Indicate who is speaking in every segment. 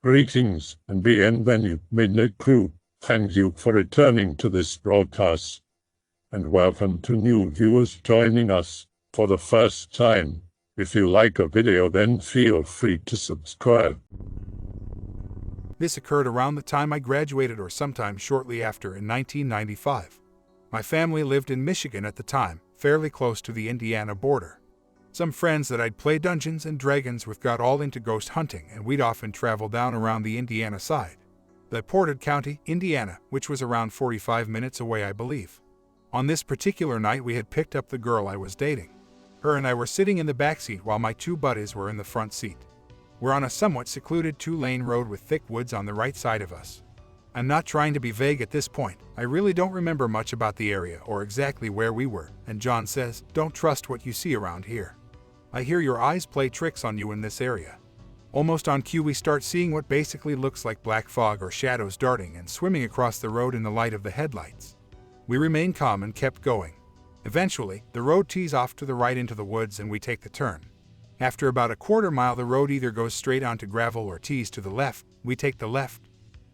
Speaker 1: Greetings and bienvenue, Midnight Crew. Thank you for returning to this broadcast, and welcome to new viewers joining us for the first time. If you like a video, then feel free to subscribe.
Speaker 2: This occurred around the time I graduated or sometime shortly after in 1995. My family lived in Michigan at the time, fairly close to the Indiana border. Some friends that I'd play Dungeons and Dragons with got all into ghost hunting, and we'd often travel down around the Indiana side. The Portage County, Indiana, which was around 45 minutes away, I believe. On this particular night, we had picked up the girl I was dating. Her and I were sitting in the back seat while my two buddies were in the front seat. We're on a somewhat secluded two-lane road with thick woods on the right side of us. I'm not trying to be vague at this point. I really don't remember much about the area or exactly where we were, and John says, "Don't trust what you see around here. I hear your eyes play tricks on you in this area." Almost on cue, we start seeing what basically looks like black fog or shadows darting and swimming across the road in the light of the headlights. We remained calm and kept going. Eventually, the road tees off to the right into the woods and we take the turn. After about a quarter mile, the road either goes straight onto gravel or tees to the left. We take the left.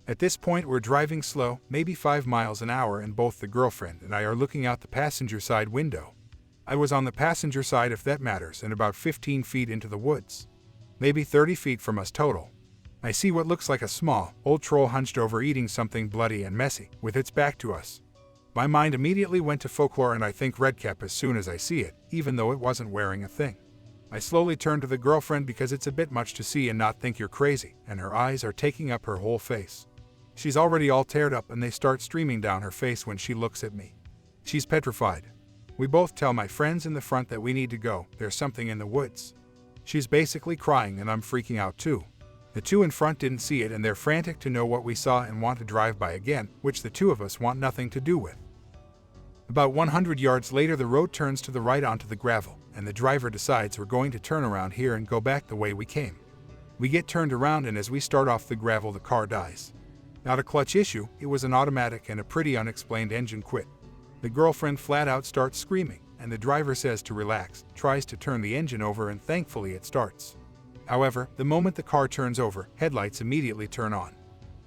Speaker 2: At this point, we're driving slow, maybe 5 miles an hour, and both the girlfriend and I are looking out the passenger side window. I was on the passenger side, if that matters, and about 15 feet into the woods. Maybe 30 feet from us total. I see what looks like a small, old troll hunched over eating something bloody and messy, with its back to us. My mind immediately went to folklore and I think redcap as soon as I see it, even though it wasn't wearing a thing. I slowly turn to the girlfriend because it's a bit much to see and not think you're crazy, and her eyes are taking up her whole face. She's already all teared up and they start streaming down her face when she looks at me. She's petrified. We both tell my friends in the front that we need to go, there's something in the woods. She's basically crying and I'm freaking out too. The two in front didn't see it and they're frantic to know what we saw and want to drive by again, which the two of us want nothing to do with. About 100 yards later, the road turns to the right onto the gravel, and the driver decides we're going to turn around here and go back the way we came. We get turned around and as we start off the gravel, the car dies. Not a clutch issue, it was an automatic and a pretty unexplained engine quit. The girlfriend flat out starts screaming, and the driver says to relax, tries to turn the engine over, and thankfully it starts. However, the moment the car turns over, headlights immediately turn on.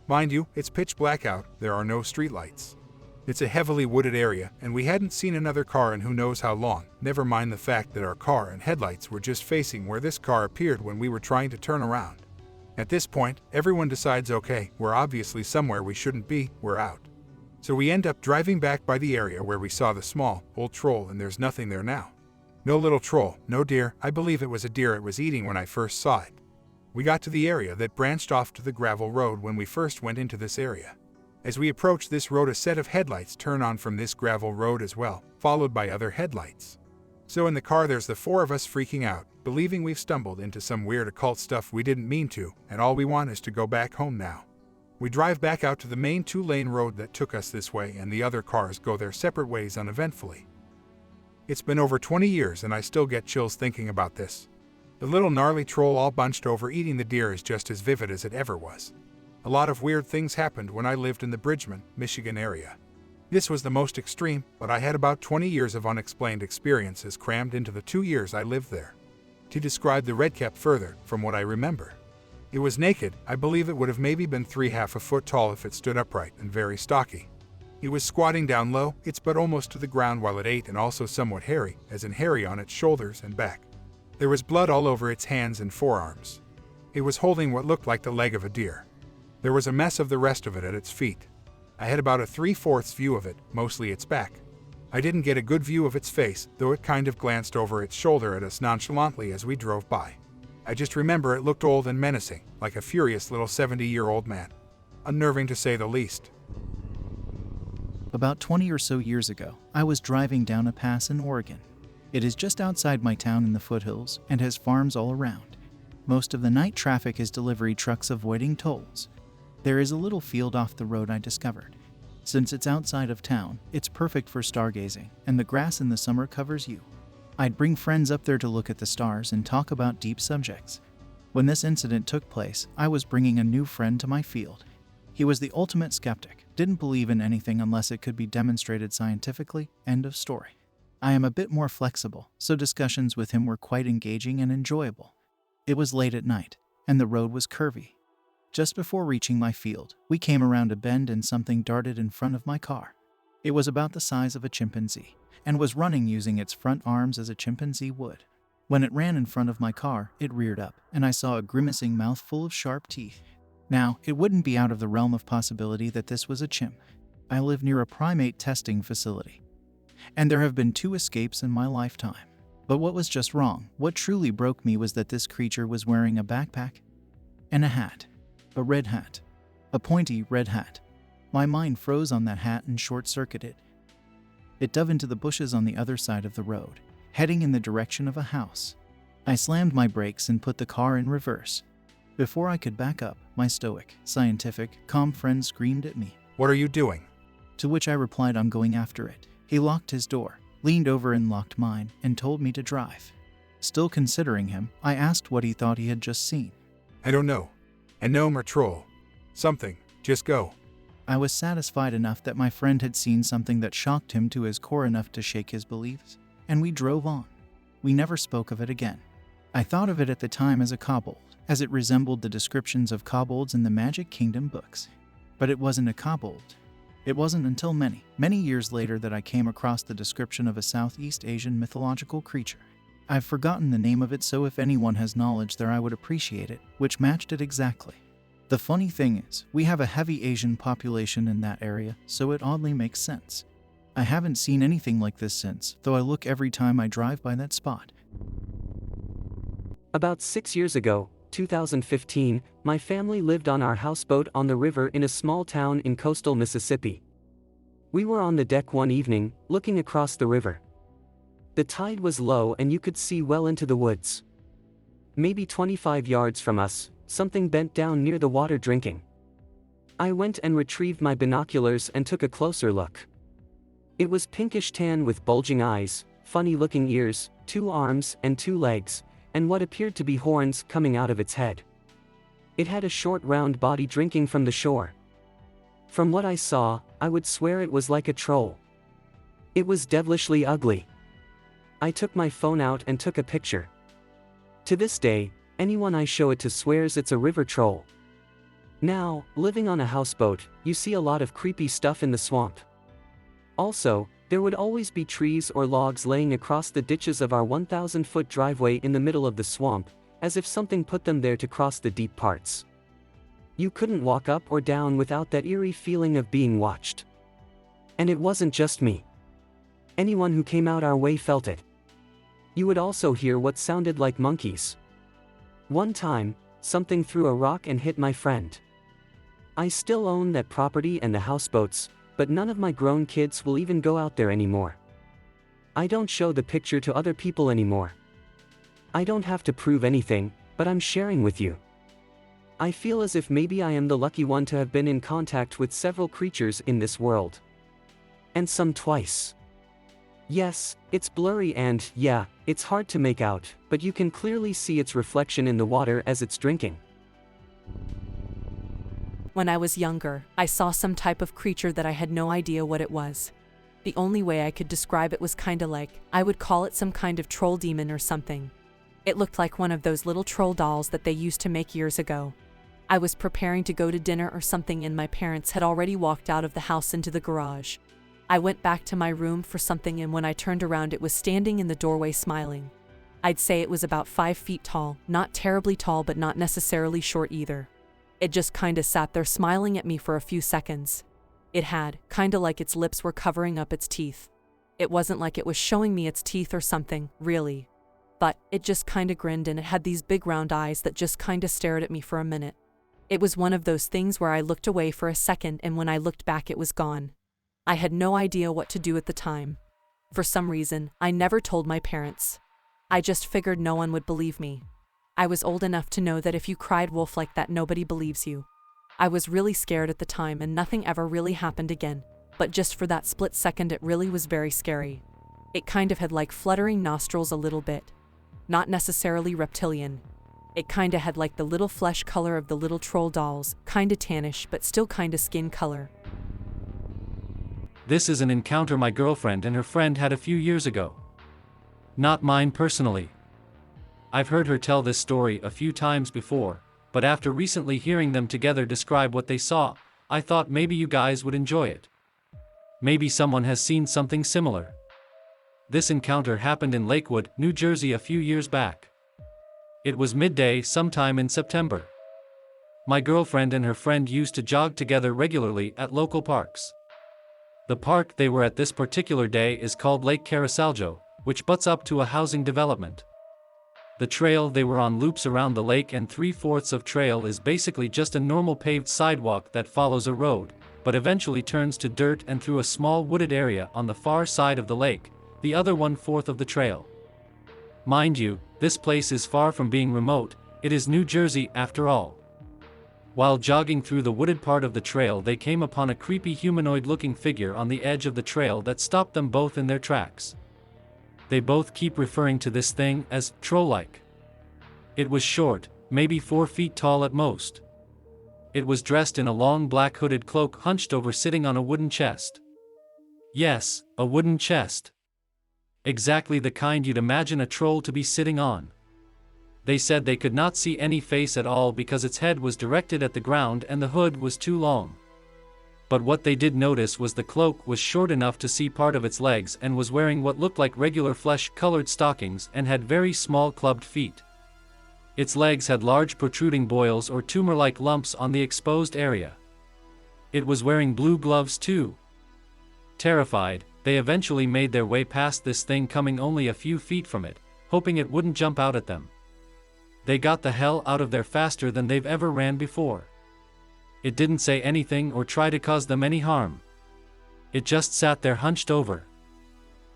Speaker 2: Mind you, it's pitch black out, there are no streetlights. It's a heavily wooded area, and we hadn't seen another car in who knows how long, never mind the fact that our car and headlights were just facing where this car appeared when we were trying to turn around. At this point, everyone decides, okay, we're obviously somewhere we shouldn't be, we're out. So we end up driving back by the area where we saw the small, old troll, and there's nothing there now. No little troll, no deer. I believe it was a deer it was eating when I first saw it. We got to the area that branched off to the gravel road when we first went into this area. As we approach this road, a set of headlights turn on from this gravel road as well, followed by other headlights. So in the car there's the four of us freaking out, believing we've stumbled into some weird occult stuff we didn't mean to, and all we want is to go back home now. We drive back out to the main two-lane road that took us this way, and the other cars go their separate ways uneventfully. It's been over 20 years and I still get chills thinking about this. The little gnarly troll all bunched over eating the deer is just as vivid as it ever was. A lot of weird things happened when I lived in the Bridgman, Michigan area. This was the most extreme, but I had about 20 years of unexplained experiences crammed into the 2 years I lived there. To describe the redcap further, from what I remember, it was naked. I believe it would have maybe been 3/2 a foot tall if it stood upright, and very stocky. It was squatting down low, its butt almost to the ground while it ate, and also somewhat hairy, as in hairy on its shoulders and back. There was blood all over its hands and forearms. It was holding what looked like the leg of a deer. There was a mess of the rest of it at its feet. I had about a 3/4 view of it, mostly its back. I didn't get a good view of its face, though it kind of glanced over its shoulder at us nonchalantly as we drove by. I just remember it looked old and menacing, like a furious little 70-year-old man. Unnerving to say the least.
Speaker 3: About 20 or so years ago, I was driving down a pass in Oregon. It is just outside my town in the foothills and has farms all around. Most of the night traffic is delivery trucks avoiding tolls. There is a little field off the road I discovered. Since it's outside of town, it's perfect for stargazing, and the grass in the summer covers you. I'd bring friends up there to look at the stars and talk about deep subjects. When this incident took place, I was bringing a new friend to my field. He was the ultimate skeptic, didn't believe in anything unless it could be demonstrated scientifically, end of story. I am a bit more flexible, so discussions with him were quite engaging and enjoyable. It was late at night, and the road was curvy. Just before reaching my field, we came around a bend and something darted in front of my car. It was about the size of a chimpanzee, and was running using its front arms as a chimpanzee would. When it ran in front of my car, it reared up, and I saw a grimacing mouth full of sharp teeth. Now, it wouldn't be out of the realm of possibility that this was a chimp. I live near a primate testing facility, and there have been 2 escapes in my lifetime. But what was just wrong, what truly broke me, was that this creature was wearing a backpack and a hat. A red hat. A pointy red hat. My mind froze on that hat and short-circuited. It dove into the bushes on the other side of the road, heading in the direction of a house. I slammed my brakes and put the car in reverse. Before I could back up, my stoic, scientific, calm friend screamed at me.
Speaker 2: What are you doing?
Speaker 3: To which I replied, I'm going after it. He locked his door, leaned over and locked mine, and told me to drive. Still considering him, I asked what he thought he had just seen.
Speaker 2: I don't know. A gnome or troll. Something. Just go.
Speaker 3: I was satisfied enough that my friend had seen something that shocked him to his core enough to shake his beliefs, and we drove on. We never spoke of it again. I thought of it at the time as a kobold, as it resembled the descriptions of kobolds in the Magic Kingdom books. But it wasn't a kobold. It wasn't until many, many years later that I came across the description of a Southeast Asian mythological creature. I've forgotten the name of it, so if anyone has knowledge there I would appreciate it, which matched it exactly. The funny thing is, we have a heavy Asian population in that area, so it oddly makes sense. I haven't seen anything like this since, though I look every time I drive by that spot.
Speaker 4: About 6 years ago, 2015, my family lived on our houseboat on the river in a small town in coastal Mississippi. We were on the deck one evening, looking across the river. The tide was low and you could see well into the woods. Maybe 25 yards from us, something bent down near the water drinking. I went and retrieved my binoculars and took a closer look. It was pinkish tan with bulging eyes, funny-looking ears, 2 arms and 2 legs, and what appeared to be horns coming out of its head. It had a short round body drinking from the shore. From what I saw, I would swear it was like a troll. It was devilishly ugly. I took my phone out and took a picture. To this day, anyone I show it to swears it's a river troll. Now, living on a houseboat, you see a lot of creepy stuff in the swamp. Also, there would always be trees or logs laying across the ditches of our 1,000-foot driveway in the middle of the swamp, as if something put them there to cross the deep parts. You couldn't walk up or down without that eerie feeling of being watched. And it wasn't just me. Anyone who came out our way felt it. You would also hear what sounded like monkeys. One time, something threw a rock and hit my friend. I still own that property and the houseboats, but none of my grown kids will even go out there anymore. I don't show the picture to other people anymore. I don't have to prove anything, but I'm sharing with you. I feel as if maybe I am the lucky one to have been in contact with several creatures in this world. And some twice. Yes, it's blurry and, yeah, it's hard to make out, but you can clearly see its reflection in the water as it's drinking.
Speaker 5: When I was younger, I saw some type of creature that I had no idea what it was. The only way I could describe it was kinda like, I would call it some kind of troll demon or something. It looked like one of those little troll dolls that they used to make years ago. I was preparing to go to dinner or something and my parents had already walked out of the house into the garage. I went back to my room for something and when I turned around it was standing in the doorway smiling. I'd say it was about 5 feet tall, not terribly tall but not necessarily short either. It just kinda sat there smiling at me for a few seconds. It had, kinda like its lips were covering up its teeth. It wasn't like it was showing me its teeth or something, really. But it just kinda grinned and it had these big round eyes that just kinda stared at me for a minute. It was one of those things where I looked away for a second and when I looked back it was gone. I had no idea what to do at the time. For some reason, I never told my parents. I just figured no one would believe me. I was old enough to know that if you cried wolf like that nobody believes you. I was really scared at the time and nothing ever really happened again, but just for that split second it really was very scary. It kind of had like fluttering nostrils a little bit. Not necessarily reptilian. It kinda had like the little flesh color of the little troll dolls, kinda tannish but still kinda skin color.
Speaker 6: This is an encounter my girlfriend and her friend had a few years ago. Not mine personally. I've heard her tell this story a few times before, but after recently hearing them together describe what they saw, I thought maybe you guys would enjoy it. Maybe someone has seen something similar. This encounter happened in Lakewood, New Jersey a few years back. It was midday sometime in September. My girlfriend and her friend used to jog together regularly at local parks. The park they were at this particular day is called Lake Carasaljo, which butts up to a housing development. The trail they were on loops around the lake, and 3/4 of trail is basically just a normal paved sidewalk that follows a road, but eventually turns to dirt and through a small wooded area on the far side of the lake, the other 1/4 of the trail. Mind you, this place is far from being remote, it is New Jersey after all. While jogging through the wooded part of the trail, they came upon a creepy humanoid-looking figure on the edge of the trail that stopped them both in their tracks. They both keep referring to this thing as troll-like. It was short, maybe 4 feet tall at most. It was dressed in a long black hooded cloak hunched over, sitting on a wooden chest. Yes, a wooden chest. Exactly the kind you'd imagine a troll to be sitting on. They said they could not see any face at all because its head was directed at the ground and the hood was too long. But what they did notice was the cloak was short enough to see part of its legs and was wearing what looked like regular flesh-colored stockings and had very small clubbed feet. Its legs had large protruding boils or tumor-like lumps on the exposed area. It was wearing blue gloves too. Terrified, they eventually made their way past this thing, coming only a few feet from it, hoping it wouldn't jump out at them. They got the hell out of there faster than they've ever ran before. It didn't say anything or try to cause them any harm. It just sat there hunched over.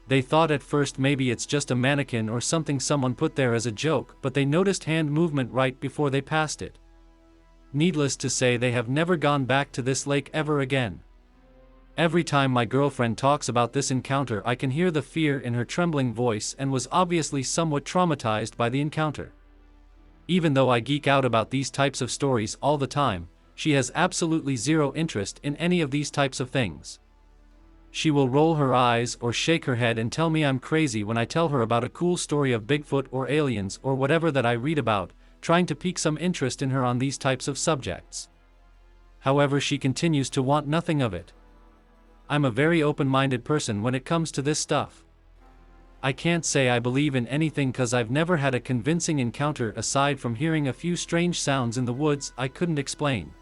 Speaker 6: They thought at first maybe it's just a mannequin or something someone put there as a joke, but they noticed hand movement right before they passed it. Needless to say, they have never gone back to this lake ever again. Every time my girlfriend talks about this encounter, I can hear the fear in her trembling voice, and was obviously somewhat traumatized by the encounter. Even though I geek out about these types of stories all the time, she has absolutely zero interest in any of these types of things. She will roll her eyes or shake her head and tell me I'm crazy when I tell her about a cool story of Bigfoot or aliens or whatever that I read about, trying to pique some interest in her on these types of subjects. However, she continues to want nothing of it. I'm a very open-minded person when it comes to this stuff. I can't say I believe in anything because I've never had a convincing encounter aside from hearing a few strange sounds in the woods I couldn't explain.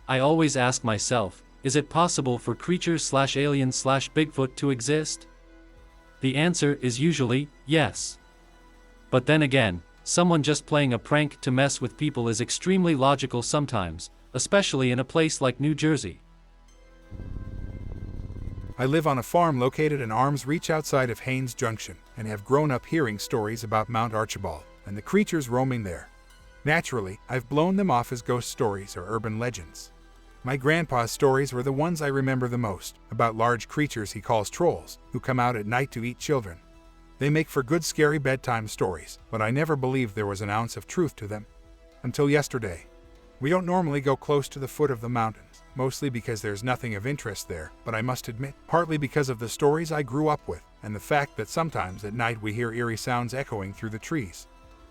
Speaker 6: I always ask myself, is it possible for creatures/aliens/Bigfoot to exist? The answer is usually yes. But then again, someone just playing a prank to mess with people is extremely logical sometimes, especially in a place like New Jersey.
Speaker 2: I live on a farm located in arm's reach outside of Haines Junction, and have grown up hearing stories about Mount Archibald and the creatures roaming there. Naturally, I've blown them off as ghost stories or urban legends. My grandpa's stories were the ones I remember the most, about large creatures he calls trolls, who come out at night to eat children. They make for good scary bedtime stories, but I never believed there was an ounce of truth to them. Until yesterday. We don't normally go close to the foot of the mountains, mostly because there's nothing of interest there, but I must admit, partly because of the stories I grew up with, and the fact that sometimes at night we hear eerie sounds echoing through the trees.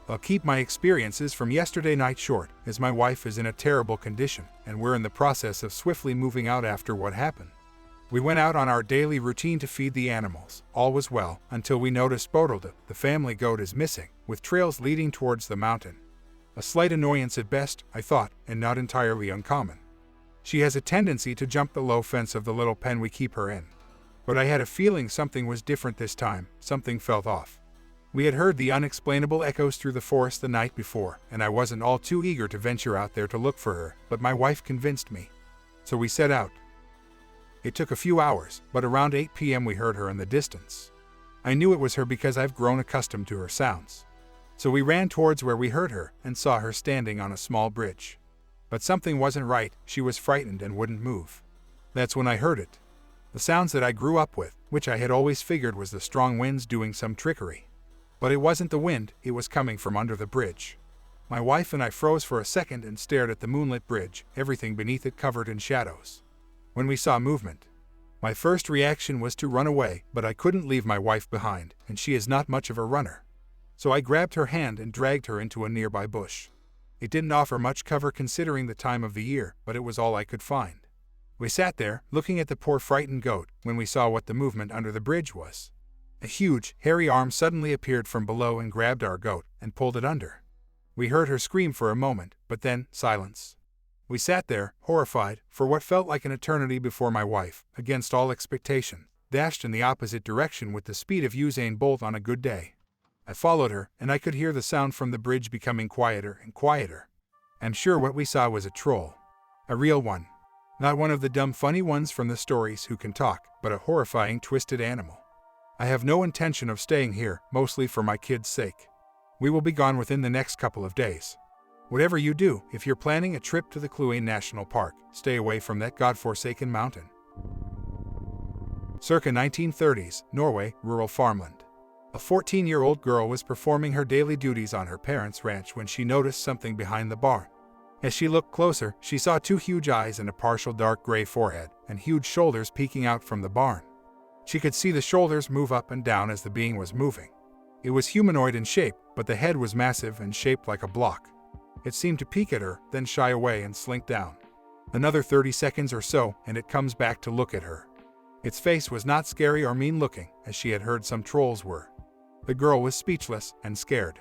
Speaker 2: I'll keep my experiences from yesterday night short, as my wife is in a terrible condition, and we're in the process of swiftly moving out after what happened. We went out on our daily routine to feed the animals. All was well, until we noticed Bodilda, the family goat, is missing, with trails leading towards the mountain. A slight annoyance at best, I thought, and not entirely uncommon. She has a tendency to jump the low fence of the little pen we keep her in. But I had a feeling something was different this time, something felt off. We had heard the unexplainable echoes through the forest the night before, and I wasn't all too eager to venture out there to look for her, but my wife convinced me. So we set out. It took a few hours, but around 8 p.m. we heard her in the distance. I knew it was her because I've grown accustomed to her sounds. So we ran towards where we heard her and saw her standing on a small bridge. But something wasn't right, she was frightened and wouldn't move. That's when I heard it. The sounds that I grew up with, which I had always figured was the strong winds doing some trickery. But it wasn't the wind, it was coming from under the bridge. My wife and I froze for a second and stared at the moonlit bridge, everything beneath it covered in shadows. When we saw movement, my first reaction was to run away, but I couldn't leave my wife behind, and she is not much of a runner. So I grabbed her hand and dragged her into a nearby bush. It didn't offer much cover considering the time of the year, but it was all I could find. We sat there, looking at the poor frightened goat, when we saw what the movement under the bridge was. A huge, hairy arm suddenly appeared from below and grabbed our goat, and pulled it under. We heard her scream for a moment, but then, silence. We sat there, horrified, for what felt like an eternity before my wife, against all expectation, dashed in the opposite direction with the speed of Usain Bolt on a good day. I followed her, and I could hear the sound from the bridge becoming quieter and quieter. I'm sure what we saw was a troll. A real one. Not one of the dumb funny ones from the stories who can talk, but a horrifying twisted animal. I have no intention of staying here, mostly for my kids' sake. We will be gone within the next couple of days. Whatever you do, if you're planning a trip to the Kluane National Park, stay away from that godforsaken mountain. Circa 1930s, Norway, rural farmland. A 14-year-old girl was performing her daily duties on her parents' ranch when she noticed something behind the barn. As she looked closer, she saw two huge eyes and a partial dark gray forehead, and huge shoulders peeking out from the barn. She could see the shoulders move up and down as the being was moving. It was humanoid in shape, but the head was massive and shaped like a block. It seemed to peek at her, then shy away and slink down. Another 30 seconds or so, and it comes back to look at her. Its face was not scary or mean-looking, as she had heard some trolls were. The girl was speechless and scared.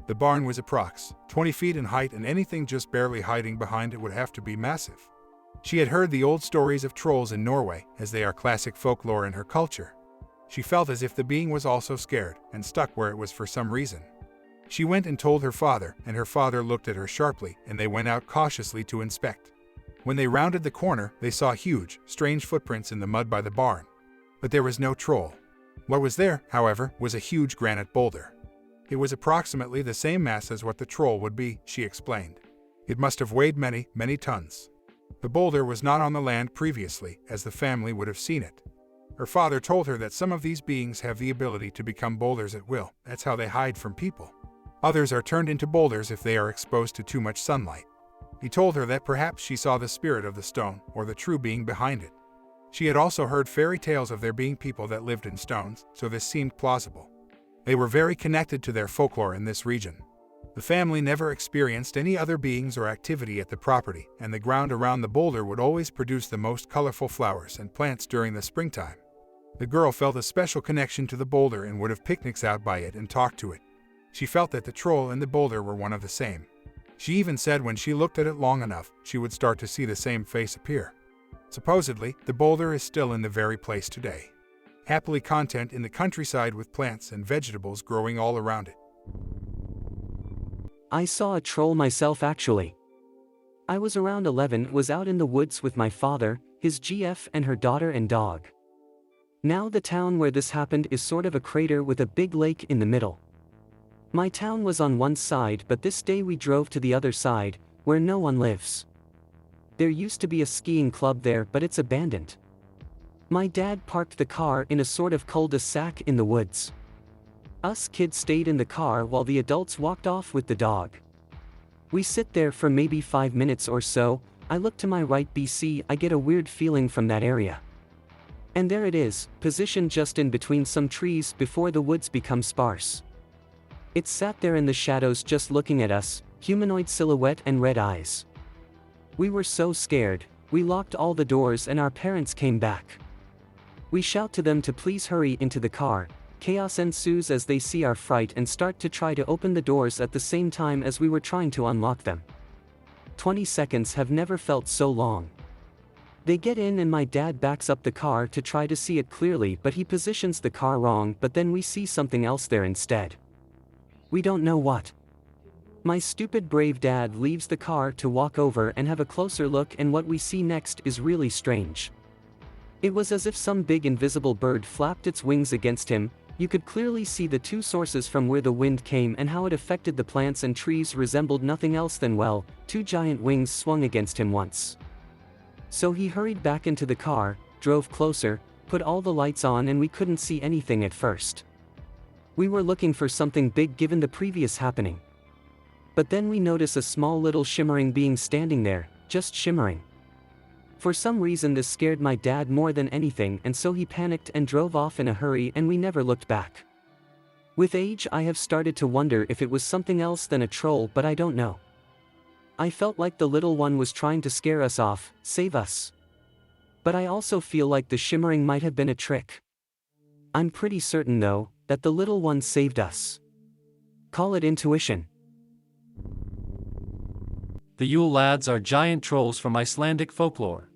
Speaker 2: The barn was approx. 20 feet in height, and anything just barely hiding behind it would have to be massive. She had heard the old stories of trolls in Norway, as they are classic folklore in her culture. She felt as if the being was also scared, and stuck where it was for some reason. She went and told her father, and her father looked at her sharply, and they went out cautiously to inspect. When they rounded the corner, they saw huge, strange footprints in the mud by the barn. But there was no troll. What was there, however, was a huge granite boulder. It was approximately the same mass as what the troll would be, she explained. It must have weighed many, many tons. The boulder was not on the land previously, as the family would have seen it. Her father told her that some of these beings have the ability to become boulders at will. That's how they hide from people. Others are turned into boulders if they are exposed to too much sunlight. He told her that perhaps she saw the spirit of the stone, or the true being behind it. She had also heard fairy tales of there being people that lived in stones, so this seemed plausible. They were very connected to their folklore in this region. The family never experienced any other beings or activity at the property, and the ground around the boulder would always produce the most colorful flowers and plants during the springtime. The girl felt a special connection to the boulder and would have picnics out by it and talked to it. She felt that the troll and the boulder were one of the same. She even said when she looked at it long enough, she would start to see the same face appear. Supposedly, the boulder is still in the very place today. Happily content in the countryside with plants and vegetables growing all around it.
Speaker 4: I saw a troll myself actually. I was around 11, was out in the woods with my father, his GF and her daughter and dog. Now the town where this happened is sort of a crater with a big lake in the middle. My town was on one side, but this day we drove to the other side, where no one lives. There used to be a skiing club there, but it's abandoned. My dad parked the car in a sort of cul-de-sac in the woods. Us kids stayed in the car while the adults walked off with the dog. We sit there for maybe 5 minutes or so. I look to my right, BC, I get a weird feeling from that area. And there it is, positioned just in between some trees before the woods become sparse. It sat there in the shadows just looking at us, humanoid silhouette and red eyes. We were so scared, we locked all the doors and our parents came back. We shout to them to please hurry into the car. Chaos ensues as they see our fright and start to try to open the doors at the same time as we were trying to unlock them. 20 seconds have never felt so long. They get in and my dad backs up the car to try to see it clearly, but he positions the car wrong, but then we see something else there instead. We don't know what. My stupid brave dad leaves the car to walk over and have a closer look, and what we see next is really strange. It was as if some big invisible bird flapped its wings against him. You could clearly see the two sources from where the wind came, and how it affected the plants and trees resembled nothing else than, well, two giant wings swung against him once. So he hurried back into the car, drove closer, put all the lights on, and we couldn't see anything at first. We were looking for something big given the previous happening. But then we notice a small little shimmering being standing there, just shimmering. For some reason this scared my dad more than anything, and so he panicked and drove off in a hurry, and we never looked back. With age I have started to wonder if it was something else than a troll, but I don't know. I felt like the little one was trying to scare us off, save us. But I also feel like the shimmering might have been a trick. I'm pretty certain though, that the little one saved us. Call it intuition.
Speaker 6: The Yule Lads are giant trolls from Icelandic folklore.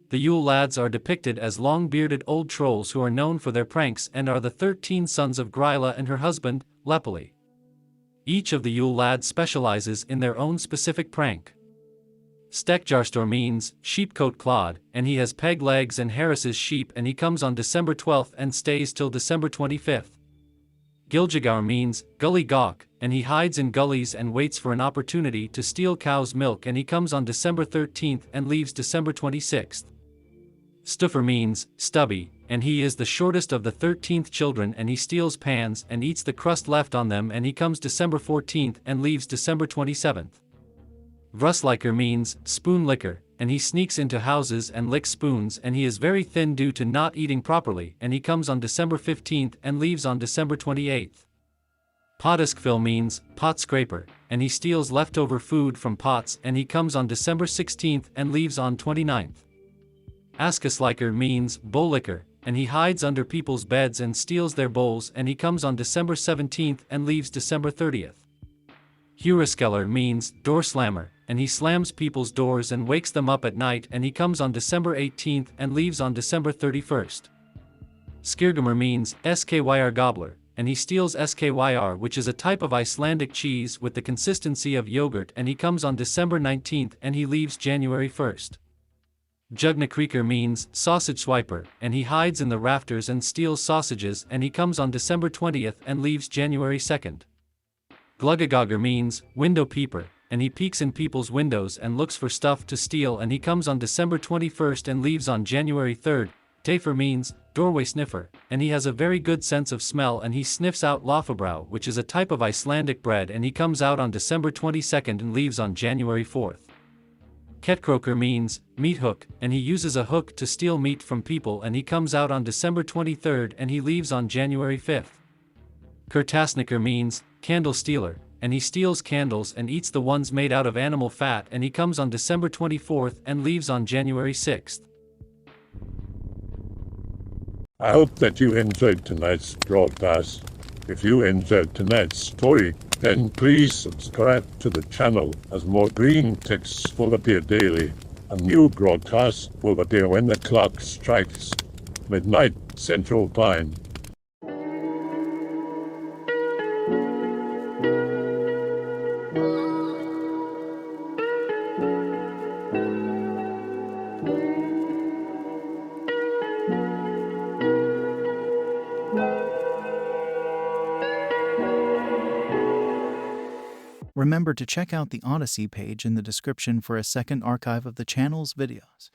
Speaker 6: The Yule Lads are depicted as long-bearded old trolls who are known for their pranks and are the 13 sons of Grýla and her husband, Lepoli. Each of the Yule Lads specializes in their own specific prank. Stekkjarstor means sheepcoat clod, and he has peg legs and harasses sheep, and he comes on December 12th and stays till December 25th. Giljagar means gully gawk, and he hides in gullies and waits for an opportunity to steal cow's milk, and he comes on December 13th and leaves December 26th. Stuffer means stubby, and he is the shortest of the 13th children, and he steals pans and eats the crust left on them, and he comes December 14th and leaves December 27th. Vrusliker means spoon licker, and he sneaks into houses and licks spoons, and he is very thin due to not eating properly, and he comes on December 15th and leaves on December 28th. Potiskfil means pot scraper, and he steals leftover food from pots, and he comes on December 16th and leaves on 29th. Askasliker means bowl licker, and he hides under people's beds and steals their bowls, and he comes on December 17th and leaves December 30th. Huraskeller means door slammer, and he slams people's doors and wakes them up at night, and he comes on December 18th and leaves on December 31st. Skirgamer means skyr gobbler, and he steals skyr, which is a type of Icelandic cheese with the consistency of yogurt, and he comes on December 19th and he leaves January 1st. Jugnakreeker means sausage swiper, and he hides in the rafters and steals sausages, and he comes on December 20th and leaves January 2nd. Gluggagogger means window peeper, and he peeks in people's windows and looks for stuff to steal, and he comes on December 21st and leaves on January 3rd. Tafer means doorway sniffer, and he has a very good sense of smell, and he sniffs out lofabrow, which is a type of Icelandic bread, and he comes out on December 22nd and leaves on January 4th. Ketkroker means meat hook, and he uses a hook to steal meat from people, and he comes out on December 23rd and he leaves on January 5th. Kurtasniker means candle stealer, and he steals candles and eats the ones made out of animal fat, and he comes on December 24th and leaves on January 6th.
Speaker 1: I hope that you enjoyed tonight's broadcast. If you enjoyed tonight's story, then please subscribe to the channel, as more green texts will appear daily. A new broadcast will appear when the clock strikes midnight Central Time.
Speaker 3: Remember to check out the Odyssey page in the description for a second archive of the channel's videos.